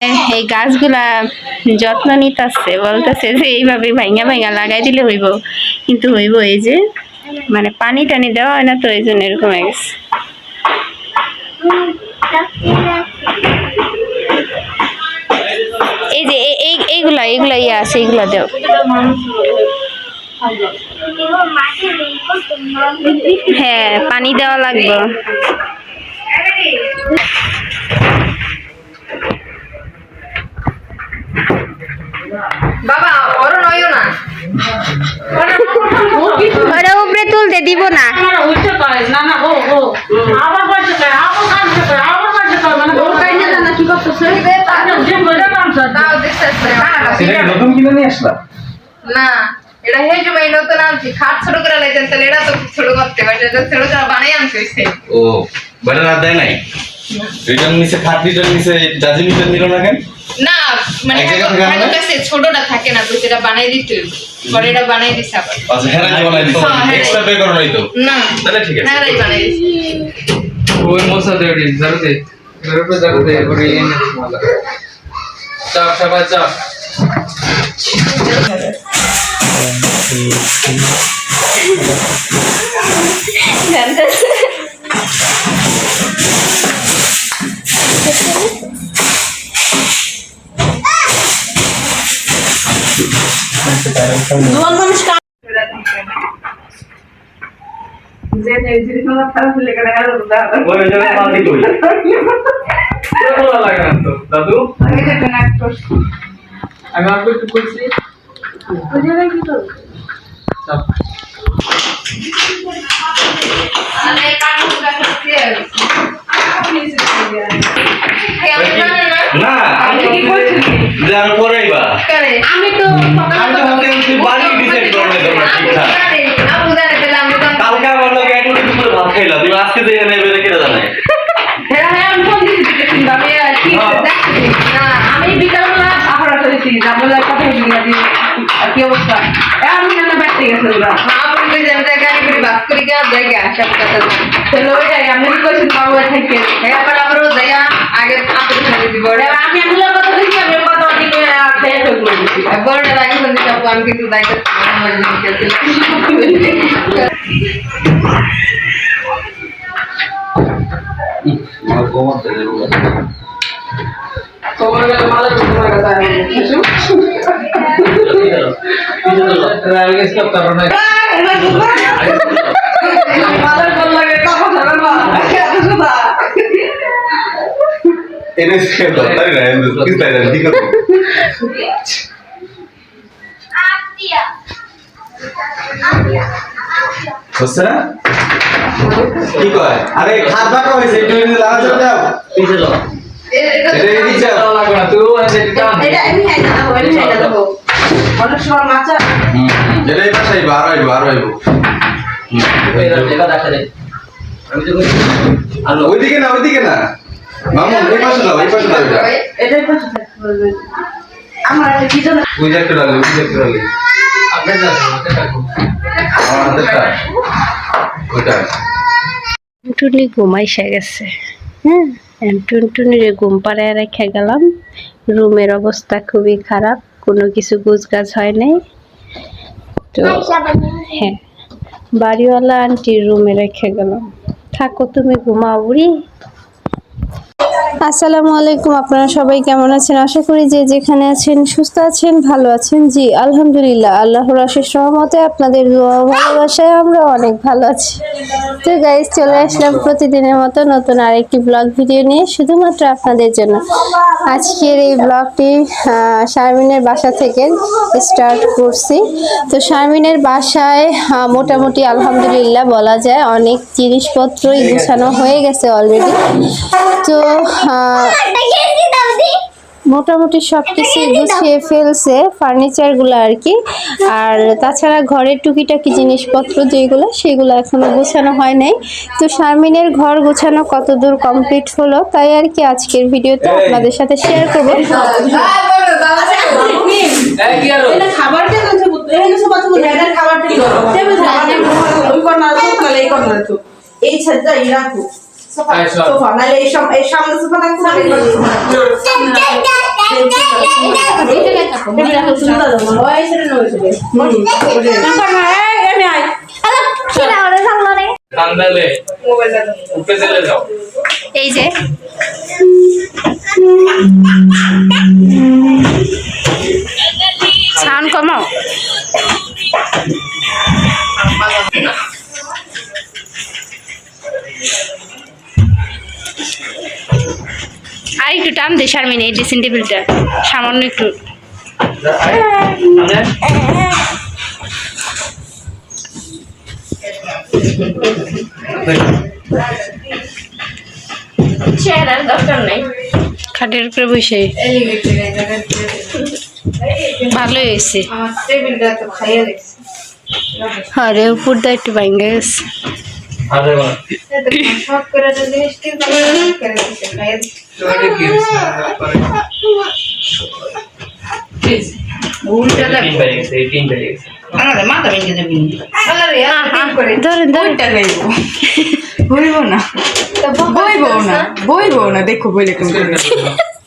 এই গাছগুলা যত্ন নিতেছে, বলতেছে যে এইভাবে ভাঙা ভাঙা লাগাই দিলে হইব, কিন্তু হইব এই যে মানে পানি টানি দেওয়া হয় না, তো এই জন্য এরকম হয়ে গেছে। এই যে এইগুলা এইগুলা ইয়ে আছে, এইগুলা দেও। হ্যাঁ, পানি দেওয়া লাগবে। বাবা ওর নয়ও না, ওরা উপরে তুলতে দিব না। না এটা হেই জমাই নতুন আনছি, খাট ছোট করে লাইছেন, তাহলে এটা তো ছোট করতে পারছে, এটা ছোট ছোট বানাই আনছে। ও বড় রাত দেয় নাই, রিটার্ন নিছে, খাট রিটার্ন নিছে, জাজি রিটার্ন নিল না কেন? না মানে আমার কাছে ছোটটা থাকে না, তো সেটা বানাই দিতে হইব, পরে এটা বানাই দিছে আবার। আচ্ছা হেরাই বানাই দিছে, এক্সট্রা পে করো নাই তো? না তাহলে ঠিক আছে, হেরাই বানাই দিছে। ওই মশা দে ওই জরুরি জরুরি ওই এনে মালা চাপ চাপ চাপ দাদু আমি আর একটু করছি চাপ না যার পরেইবা আমি তো বাড়ি ডিসাইড করলে তোমরা ঠিকঠাক। আপু জানে তাহলে আমি তো কালকে আমার লোক এক মিনিট করে ভাত খাইলা, তুমি আজকে দিয়ে নেবে রেখে জানে। আমি ফোন দিচ্ছি, আমি কি দেখছি না, আমি বিকালবেলা আহরা করেছি, আপনার কথা কি অবস্থা, আমি কেন ব্যক্তি গেছে ওরা আপনি জানতে গাড়ি করে বাস করে গিয়ে জায়গা সব কথা চলো ওই যাই, আমি কি কইছি বাবু থেকে এবার আমরাও জায়গা আগে আপনাদের সাথে দিব, আমি এগুলো কথা বলছি, আমি কথা দিকে আপনি তো বলছি বড়টা লাগে বলতে আপু, আমি কিন্তু দায়িত্ব আমার আমার কোমর ধরে রোগা তোমার গেলে মালা তোমার কাছে আমি গেস করতে পারো না মালা কোন লাগে কথা ধরে না এনে সে দত্তারি না এনে কি তাই না ঠিক আছে হচ্ছে না কি কয়? আরে খাবার হয়েছে একটু লাগা চলে যাও, পিছে যাও, এটা কি চাও লাগবে না তুই এটা আমি খাই না, আমি খাই না দেবো অনেক সময় মাছা যেটা এই পাশে বার হইব এটা দেখা দে আমি তো আর ওইদিকে না মামু এই পাশে যাও এটা এটাই পাশে থাকবে আমার কি জানা ওই যে একটা ডালে আপনি যাবেন এটা থাকো আমার হাতেরটা ওইটা টুনটুনি ঘুমাইসা গেছে। হ্যাঁ, টুনটুনিরে ঘুম পাড়ায় রেখে গেলাম। রুমের অবস্থা খুবই খারাপ, কোনো কিছু গোছগাছ হয় নাই। তো হ্যাঁ, বাড়িওয়ালা আন্টির রুমে রেখে গেলাম। থাকো তুমি, ঘুমাও বুড়ি। আসসালামু আলাইকুম, আপনারা সবাই কেমন আছেন? আশা করি যে যেখানে আছেন সুস্থ আছেন, ভালো আছেন। জি আলহামদুলিল্লাহ, আল্লাহর অশেষ রহমতে আপনাদের দোয়া ভালোবাসায় আমরা অনেক ভালো আছি। তো গাইস, চলে আসলাম প্রতিদিনের মতো নতুন আরেকটি ব্লগ ভিডিও নিয়ে, শুধুমাত্র আপনাদের জন্য। আজকের এই ব্লগটি শারমিনের বাসা থেকে স্টার্ট করছি। তো শারমিনের বাসায় মোটামুটি আলহামদুলিল্লাহ বলা যায় অনেক জিনিসপত্রই গুছানো হয়ে গেছে অলরেডি। তো মোটামুটি সবকিছু গুছিয়ে ফেলছে, ফার্নিচারগুলো আর কি। আর তাছাড়া ঘরের টুকিটাকি জিনিসপত্র যেগুলো, সেগুলো এখনো গোছানো হয় নাই। তো শারমিনের ঘর গোছানো কতদূর কমপ্লিট হলো, তাই আর কি আজকের ভিডিওতে আপনাদের সাথে শেয়ার করবো। এই ছাদটা রাখো সোফা নালে এই সামনে সোফা রাখতে কান্দালে উপরে চলে যাও এই যে সাউন্ড কমাও। আর একটু টান দে শারমিন এই ড্রেসিং টেবিলটা সামান্য একটু। চেহারার দরকার নাই খাটের উপরে বসে ভালোই হয়েছে। আমার টেবিলটা তো খাইয়ে দেখছি আরে উপর দা একটু ভাঙ্গা গেছে। আরে বাবা শখ করে একটা জিনিস কিনতে খাইয়ে দিচ্ছি তোরে কি হইছে ভুলটা তিন বেজে গেছে 18 বেজে গেছে আরে মাথা ভেঙে যাবে আরে ঠিক করে ধরেন ধরেন বইটা গাইবো বইব না বইব না দেখো বইলে তুমি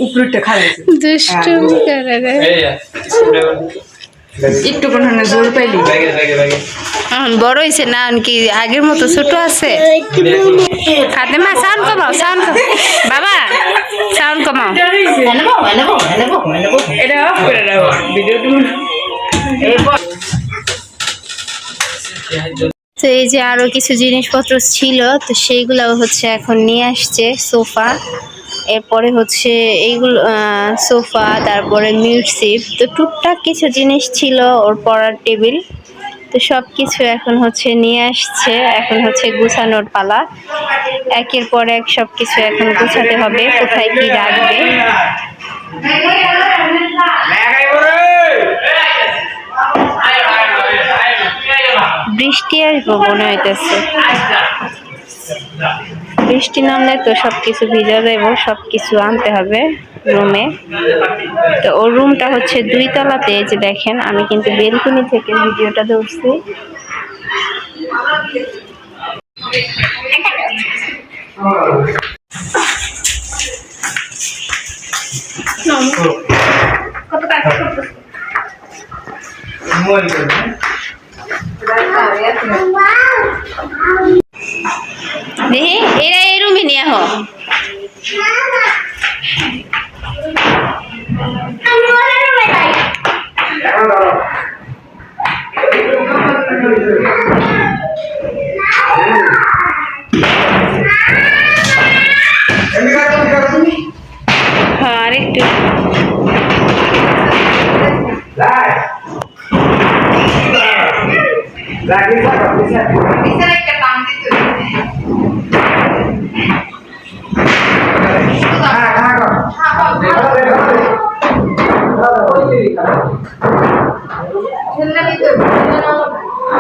উপরটা খাইছে দুষ্টু করে রে। এই একটু কোন জোর পাইলি ব্যাগে ব্যাগে ব্যাগে এখন বড় হয়েছে না কি আগের মতো ছোট আছে? খাতে মা সাউন্ড কমাও সাউন্ড বাবা সাউন্ড কমাও। এটা অফ করে দাও ভিডিও তুমি তো এই যে আরো কিছু জিনিসপত্র ছিল তো সেইগুলো হচ্ছে এখন নিয়ে আসছে সোফা, এরপরে হচ্ছে এইগুলো সোফা, তারপরে মিউট সিপ, তো টুকটাক কিছু জিনিস ছিল ওর পড়ার টেবিল, তো সব কিছু এখন হচ্ছে নিয়ে আসছে। এখন হচ্ছে গুছানোর পালা, একের পর এক সব কিছু এখন গুছাতে হবে কোথায় কি রাখবে। বৃষ্টি আসবো মনে হইতেছে, বৃষ্টি নামলে তো সবকিছু ভিজা যাইব, সবকিছু আনতে হবে রুমে। তো ওর রুমটা হচ্ছে 2 তলাতে, এই যে দেখেন আমি কিন্তু বেলকনি থেকে ভিডিওটা ধরছি। দেখি এরা এই রুমে নিয়ে আহ হ্যাঁ আরেকটু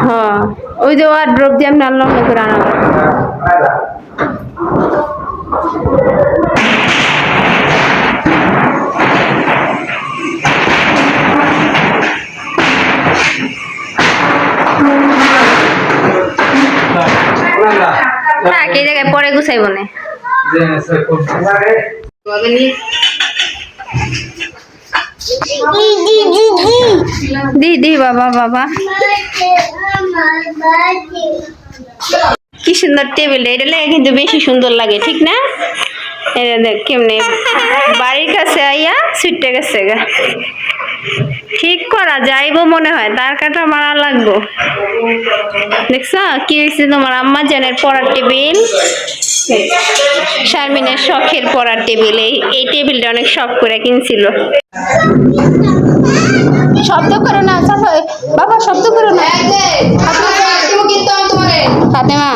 হ্যাঁ ওই যে ওয়ার্ড্রপ দিয়ে আমি আনলাম না করে আনা থাক, এই জায়গায় পরে গুছাইব না। দি দি বাবা বাবা কি সুন্দর টেবিল, এটা লেগে কিন্তু বেশি সুন্দর লাগে ঠিক না? এটা দেখ কেমনে বাড়ির কাছে আইয়া ছুটে গেছে গা, ঠিক করা যাইবো মনে হয়, তার কাটা মারা লাগবো। দেখছো কি হয়েছে তোমার আম্মা জানের পড়ার টেবিল, শারমিনের শখের পড়ার টেবিল। এই টেবিলটা অনেক শখ করে কিনছিল। শব্দ করো না বাবা, শব্দ করো না ফাতেমা,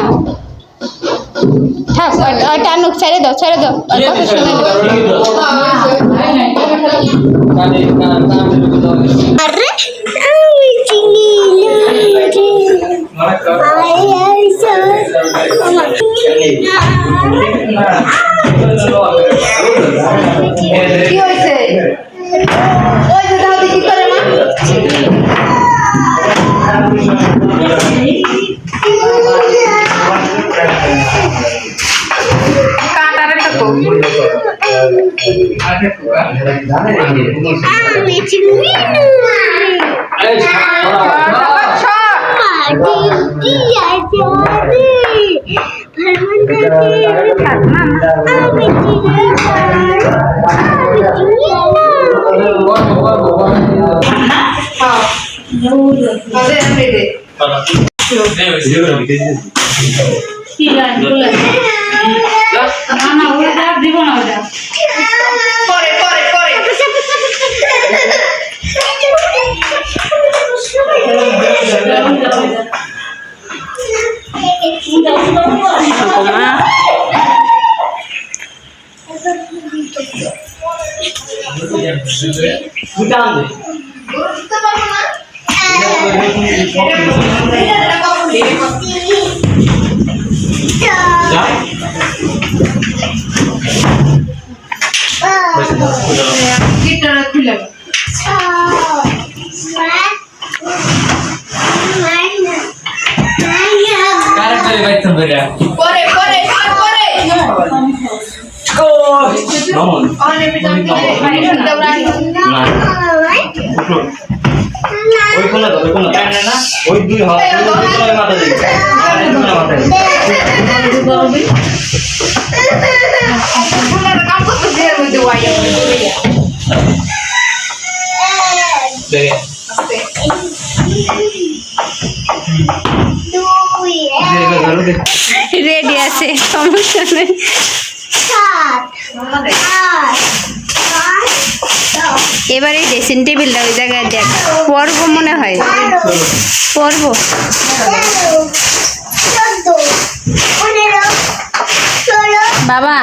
থাক টানুক, ছেড়ে দাও ছেড়ে দাও, কথা শুনে কি হয়েছে ওই যে দাও কি করে মা কাটারে থাকো ওই দুই মাথা দিই রেডি আছে, সমস্যা নেই। এবার এই ড্রেসিং টেবিলটা ওই জায়গায় দেখ, পর্ব মনে হয়, পর্ব। বাবা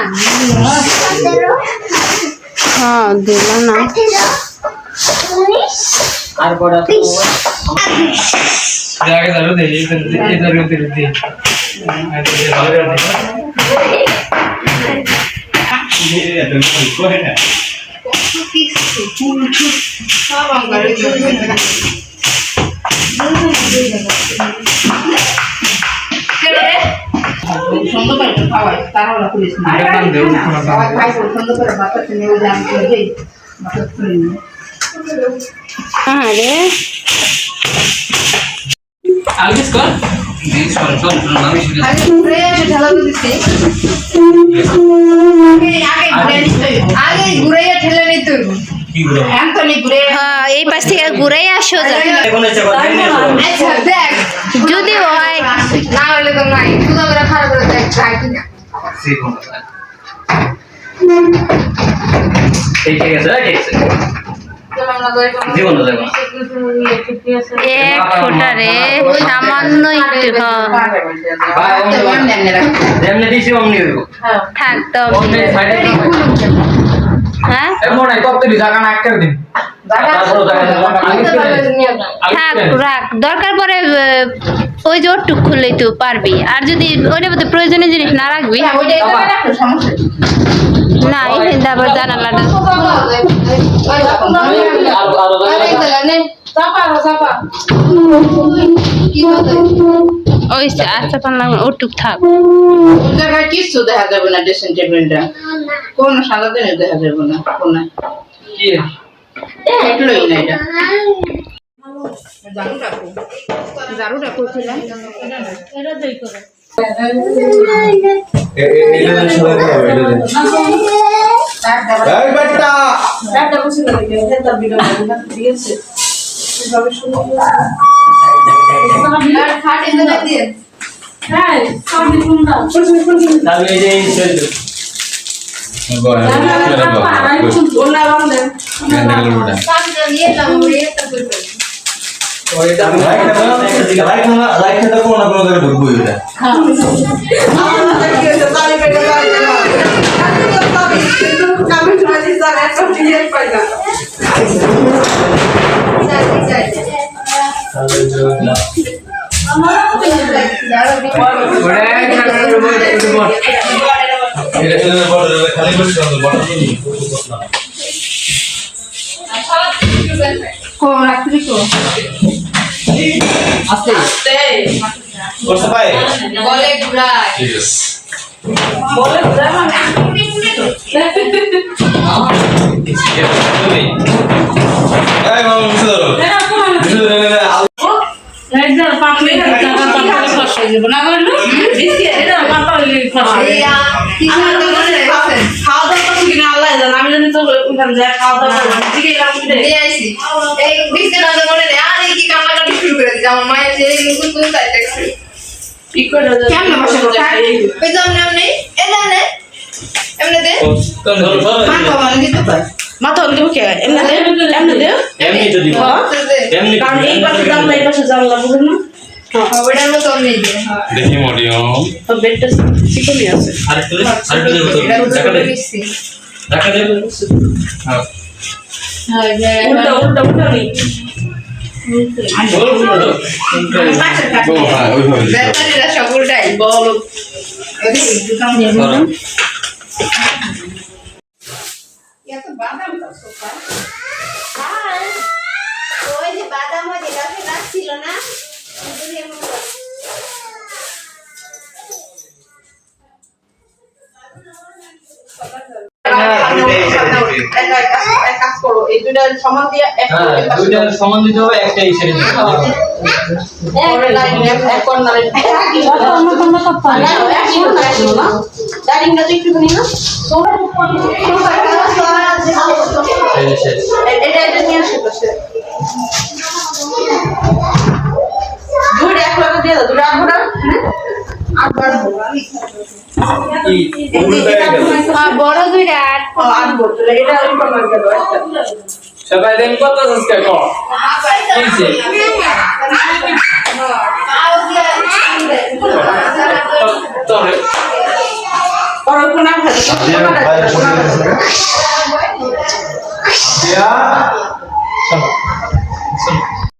হ্যাঁ দিলাম না। আর বড় जाके जरूर दे इधर उधर दे আরে आगे इसको सुन मम्मी शुरू হ্যাঁ এই পাশ থেকে ঘুরে আসো যা। যদি হয় না হলে তো নাই শুধু করে খারাপ করে দেখ ট্রাই কিনা ঠিক আছে জীবন যাবে এক ফোঁটা রে, সামান্য একটু। যেমনি দিছি অমনি হইব থাক তো হ্যাঁ এমন নাই কত জায়গা না একটা দিন থাক রাখ, দরকার পরে ওই যে ওটুক খুললেই তো পারবি। আর যদি ওইটার মধ্যে প্রয়োজনীয় জিনিস না রাখবি না, এই আবার জানালাটা ওই আচ্ছা পারলাম ওটুক থাক। জায়গায় কিছু দেখা যাবে না, ড্রেসিং টেবিলটা কোন সাদা দিনে দেখা যাবে না কোন কি এটলোই না এটা জারুটা করছিলাম এটা দেই করে এই বেটা তাহলে এই যে চলছে বলে ঘুরায় বলে ঘুরায় মানে এই মামা মুছে দাও মুছে দাও একদম পাকলে জায়গা পাকলে ফস হয়ে যাবে না বললো এটা পাকলে ফস হয়ে যাবে খাওয়া দাওয়া করছি কিনা আল্লাহ জানে আমি জানি তো ওখানে যায় খাওয়া দাওয়া করবো দিকে এলাম কি রে এই বিছানা মনে নেই আর এই কি কান্নাকাটি শুরু করে দিচ্ছে আমার মায়ের যে নতুন নতুন সাইডটা কি করে কেমন বসে ওই তো এমনি এমনি এমনি দে মা বাবা দিতে পারে মাথা অন্ধ কে এমনি দে এমনি তো দিব এমনি কারণ এই পাশে জানলা এই পাশে জানলা বুঝেন না ওইটার মতো এমনি দে দেখি মডিও তো বেডটা চিকনই আছে আরেকটু দেব তো টাকা দে হ্যাঁ উল্টা উল্টা উল্টা নেই ওইভাবে ব্যাটারিরা সব উল্টাই বল এত বাদাম তো সোফা ওই যে বাদাম ওই গাছে গাছ ছিল না কাজ করো এই দুইটা সমান দিয়ে হ্যাঁ দুইটা সমান দিতে হবে একটা এই ছেড়ে দিতে হবে পরে লাইন এক কর্নারে এই যে শেষ এটা নিয়ে আসে তো সে দুইটা এক লগে দিয়ে দাও দুইটা আগুরা আবার বড় দুইটা আট বছর এটা ওই কর্নারে দাও একটা সবাই দেন কত সাবস্ক্রাইব কর কিছে তোরে পরে কোনা ভালো দিয়া